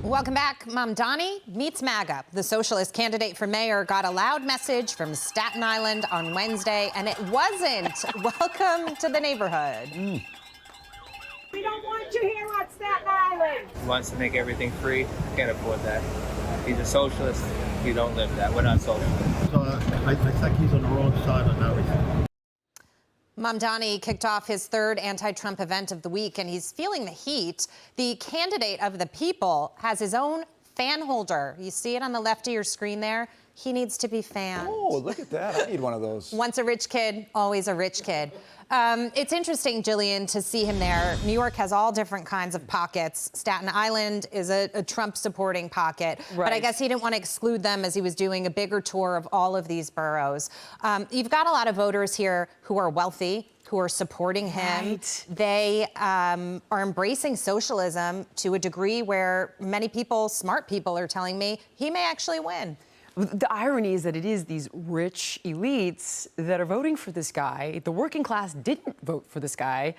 Welcome back. Mamdani meets MAGA. The socialist candidate for mayor got a loud message from Staten Island on Wednesday, and it wasn't welcome to the neighborhood. We don't want you here on Staten Island. He wants to make everything free. Can't afford that. He's a socialist. We don't live that. We're not socialists. So I think he's on the wrong side on everything. Mamdani kicked off his third anti-Trump event of the week, and he's feeling the heat. The candidate of the people has his own fan holder. You see it on the left of your screen there? He needs to be fanned. Oh, look at that. I need one of those. Once a rich kid, always a rich kid. It's interesting, Jillian, to see him there. New York has all different kinds of pockets. Staten Island is a Trump-supporting pocket. Right. But I guess he didn't want to exclude them as he was doing a bigger tour of all of these boroughs. You've got a lot of voters here who are wealthy, who are supporting him. Right. They are embracing socialism to a degree where many people, smart people, are telling me he may actually win. The irony is that it is these rich elites that are voting for this guy. The working class didn't vote for this guy.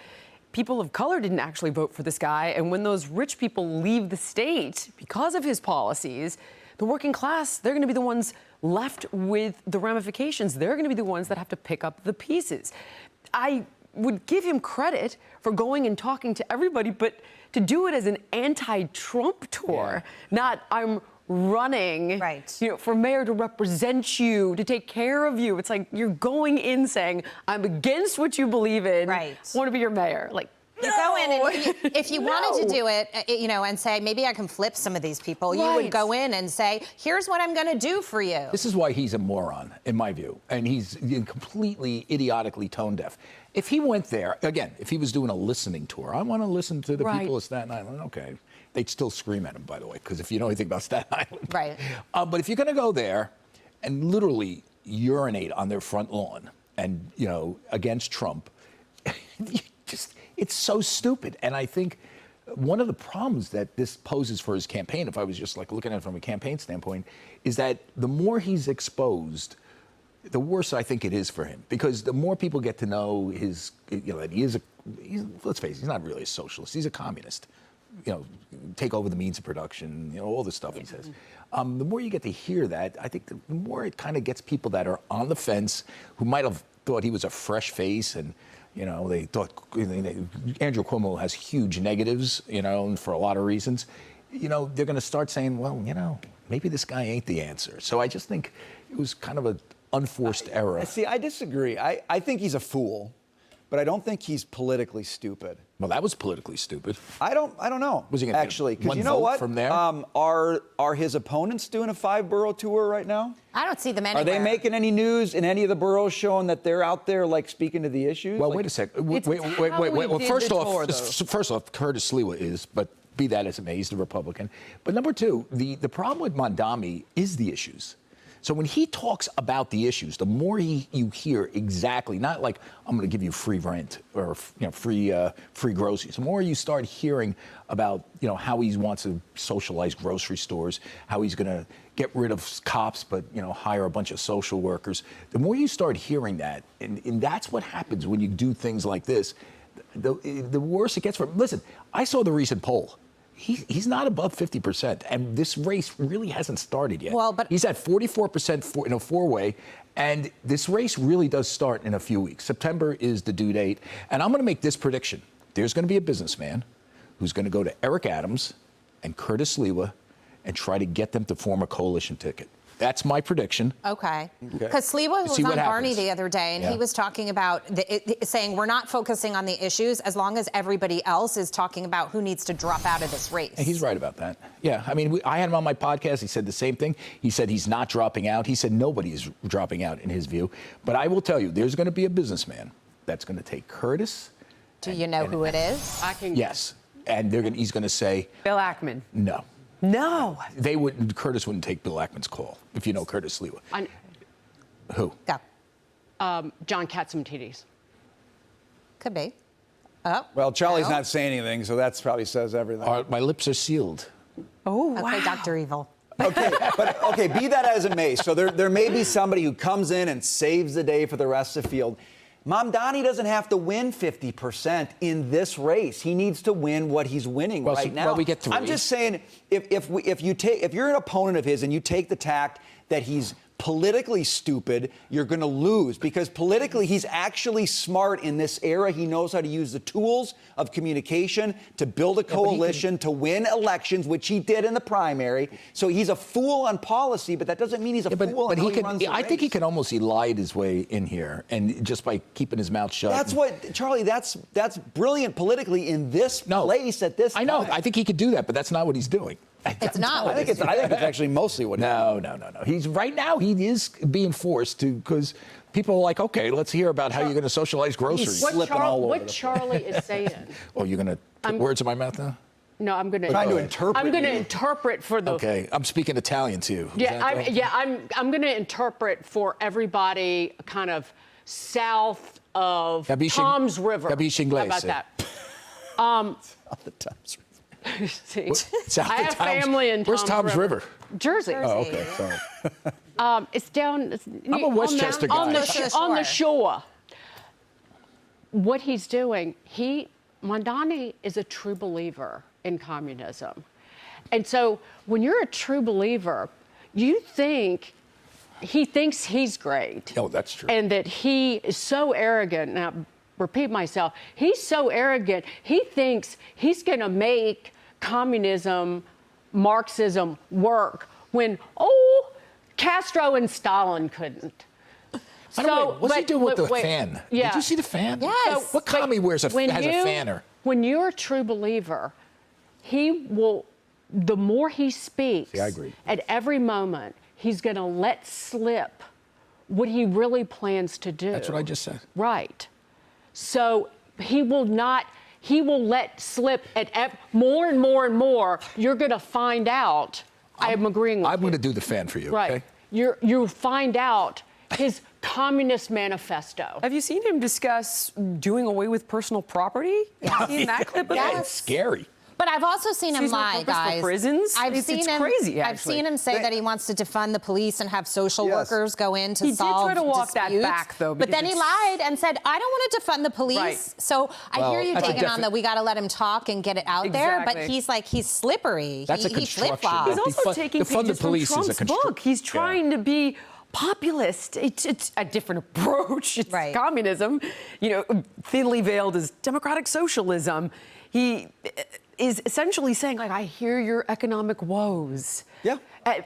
People of color didn't actually vote for this guy. And when those rich people leave the state because of his policies, the working class, they're going to be the ones left with the ramifications. They're going to be the ones that have to pick up the pieces. I would give him credit for going and talking to everybody, but to do it as an anti-Trump tour, not I'm running, for mayor to represent you, to take care of you. It's like you're going in saying, I'm against what you believe in, want to be your mayor. Like, you go in, and if you wanted to do it, and say, maybe I can flip some of these people, you would go in and say, here's what I'm going to do for you. This is why he's a moron, in my view, and he's completely idiotically tone deaf. If he went there, again, if he was doing a listening tour, I want to listen to the people of Staten Island, okay. They'd still scream at him, by the way, because if you know anything about Staten Island. Right. But if you're going to go there and literally urinate on their front lawn and, against Trump, it's so stupid. And I think one of the problems that this poses for his campaign, if I was just like looking at it from a campaign standpoint, is that the more he's exposed, the worse I think it is for him, because the more people get to know his, that let's face it, he's not really a socialist. He's a communist. Take over the means of production, all this stuff he says. The more you get to hear that, I think the more it kind of gets people that are on the fence, who might have thought he was a fresh face, and, they thought Andrew Cuomo has huge negatives, and for a lot of reasons. They're going to start saying, well, maybe this guy ain't the answer. So I just think it was kind of an unforced error. See, I disagree. I think he's a fool, but I don't think he's politically stupid. Well, that was politically stupid. I don't know. Was he going to actually? Because you know what? From there, are his opponents doing a 5-borough tour right now? I don't see them anywhere. Are they making any news in any of the boroughs showing that they're out there, speaking to the issues? Well, wait a second. Wait. Well, first off, Curtis Sliwa is, but be that as it may, he's the Republican. But number two, the problem with Mamdani is the issues. So when he talks about the issues, the more you hear exactly, not like I'm going to give you free rent or free groceries. The more you start hearing about how he wants to socialize grocery stores, how he's going to get rid of cops but hire a bunch of social workers. The more you start hearing that, and that's what happens when you do things like this. The worse it gets for him. Listen, I saw the recent poll. He's not above 50%, and this race really hasn't started yet. Well, but he's at 44% in a four-way, and this race really does start in a few weeks. September is the due date, and I'm going to make this prediction. There's going to be a businessman who's going to go to Eric Adams and Curtis Sliwa and try to get them to form a coalition ticket. That's my prediction. Okay. Because Sliwa was on Barney the other day, and he was talking about saying we're not focusing on the issues as long as everybody else is talking about who needs to drop out of this race. And he's right about that. Yeah. I mean, I had him on my podcast. He said the same thing. He said he's not dropping out. He said nobody is dropping out in his view. But I will tell you, there's going to be a businessman that's going to take Curtis. Do you know who it is? I can. Yes. And he's going to say Bill Ackman. No. No. Curtis wouldn't take Bill Ackman's call, if you know Curtis Sliwa. Who? Go. John Katsimatidis. Could be. Oh. Well, Charlie's not saying anything, so that probably says everything. My lips are sealed. Oh, wow. Okay, Dr. Evil. Okay, be that as it may. So there may be somebody who comes in and saves the day for the rest of the field. Mamdani doesn't have to win 50% in this race. He needs to win what he's winning right now. Well, we get 3. I'm just saying, if you're an opponent of his and you take the tact that he's politically stupid, you're going to lose, because politically he's actually smart in this era. He knows how to use the tools of communication to build a coalition, to win elections, which he did in the primary. So he's a fool on policy, but that doesn't mean he's a fool on how he runs the race. I think he can almost elide his way in here, and just by keeping his mouth shut. That's what, Charlie, that's brilliant politically in this place at this time. I know. I think he could do that, but that's not what he's doing. It's not. I think it's actually mostly what. No. He's right now. He is being forced to, because people are like, okay, let's hear about how you're going to socialize groceries. What Charlie is saying. Oh, you're going to put words in my mouth now? No, I'm going to. Trying to interpret. I'm going to interpret for the. Okay, I'm speaking Italian too. I'm going to interpret for everybody, kind of south of Tom's River. Capisci inglese. How about that? Off the Tom's River. See, I have family in Where's Tom's River? Jersey. Oh, okay, sorry. It's down. I'm a Westchester guy. On the shore. What he's doing, Mamdani is a true believer in communism. And so when you're a true believer, he thinks he's great. Oh, that's true. And that he is so arrogant. Now, repeat myself, he's so arrogant, he thinks he's going to make communism, Marxism work when, Castro and Stalin couldn't. By the way, what's he doing with the fan? Yeah. Did you see the fan? Yes. What commie has a fanner? When you're a true believer, he will, the more he speaks, I agree. At every moment, he's going to let slip what he really plans to do. That's what I just said. Right. So he will let slip more and more and more. You're going to find out. I'm agreeing with you. I'm going to do the fan for you. Right. Okay? You'll find out his Communist Manifesto. Have you seen him discuss doing away with personal property? Yes. Seen that clip of Yes. it? It's scary. But I've also seen him lie, guys. For prisons? I've seen him. Crazy, I've seen him say that he wants to defund the police and have social workers go in to solve He did try to walk that disputes. back, though. But then he lied and said, "I don't want to defund the police." Right. So I hear you that's a taking on that. We got to let him talk and get it out there. But he's slippery. That's a he construction. flip-flops. He's also taking pages from Trump's book. He's trying to be populist. It's a different approach. It's communism, thinly veiled as democratic socialism. He is essentially saying, I hear your economic woes. Yeah.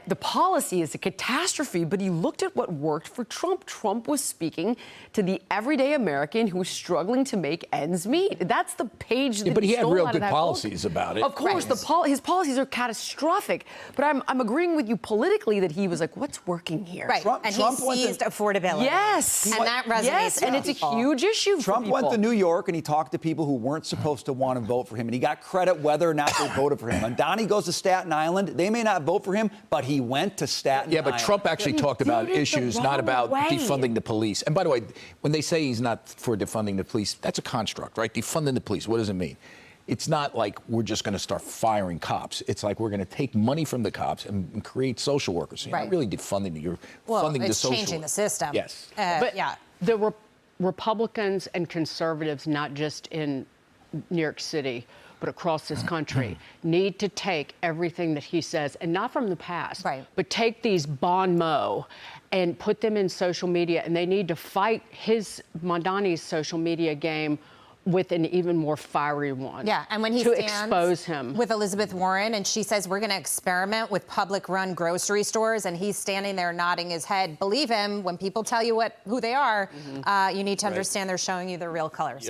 The policy is a catastrophe, but he looked at what worked for Trump. Trump was speaking to the everyday American who was struggling to make ends meet. That's the page that but he had real good book. policies about it. Of course, his policies are catastrophic. But I'm agreeing with you politically that he was like, what's working here? Right. Trump he seized affordability. Yes. And that resonates Yes, and it's people. a huge issue for Trump people. went to New York and he talked to people who weren't supposed to want to vote for him, and he got credit whether or not they voted for him. Mamdani goes to Staten Island. They may not vote for him, but he went to Staten Island. Yeah, but Trump actually talked about issues, not about defunding the police. And by the way, when they say he's not for defunding the police, that's a construct, right? Defunding the police, what does it mean? It's not like we're just going to start firing cops. It's like we're going to take money from the cops and create social workers. So you're not really defunding. You're funding the social. It's changing the system. Yes. But the Republicans and conservatives, not just in New York City, but across this country, need to take everything that he says, and not from the past, but take these bon mots and put them in social media, and they need to fight Mamdani's social media game with an even more fiery one. Yeah, and when he to stands expose him with Elizabeth Warren, and she says we're going to experiment with public-run grocery stores, and he's standing there nodding his head. Believe him, when people tell you who they are, you need to understand they're showing you their real colors.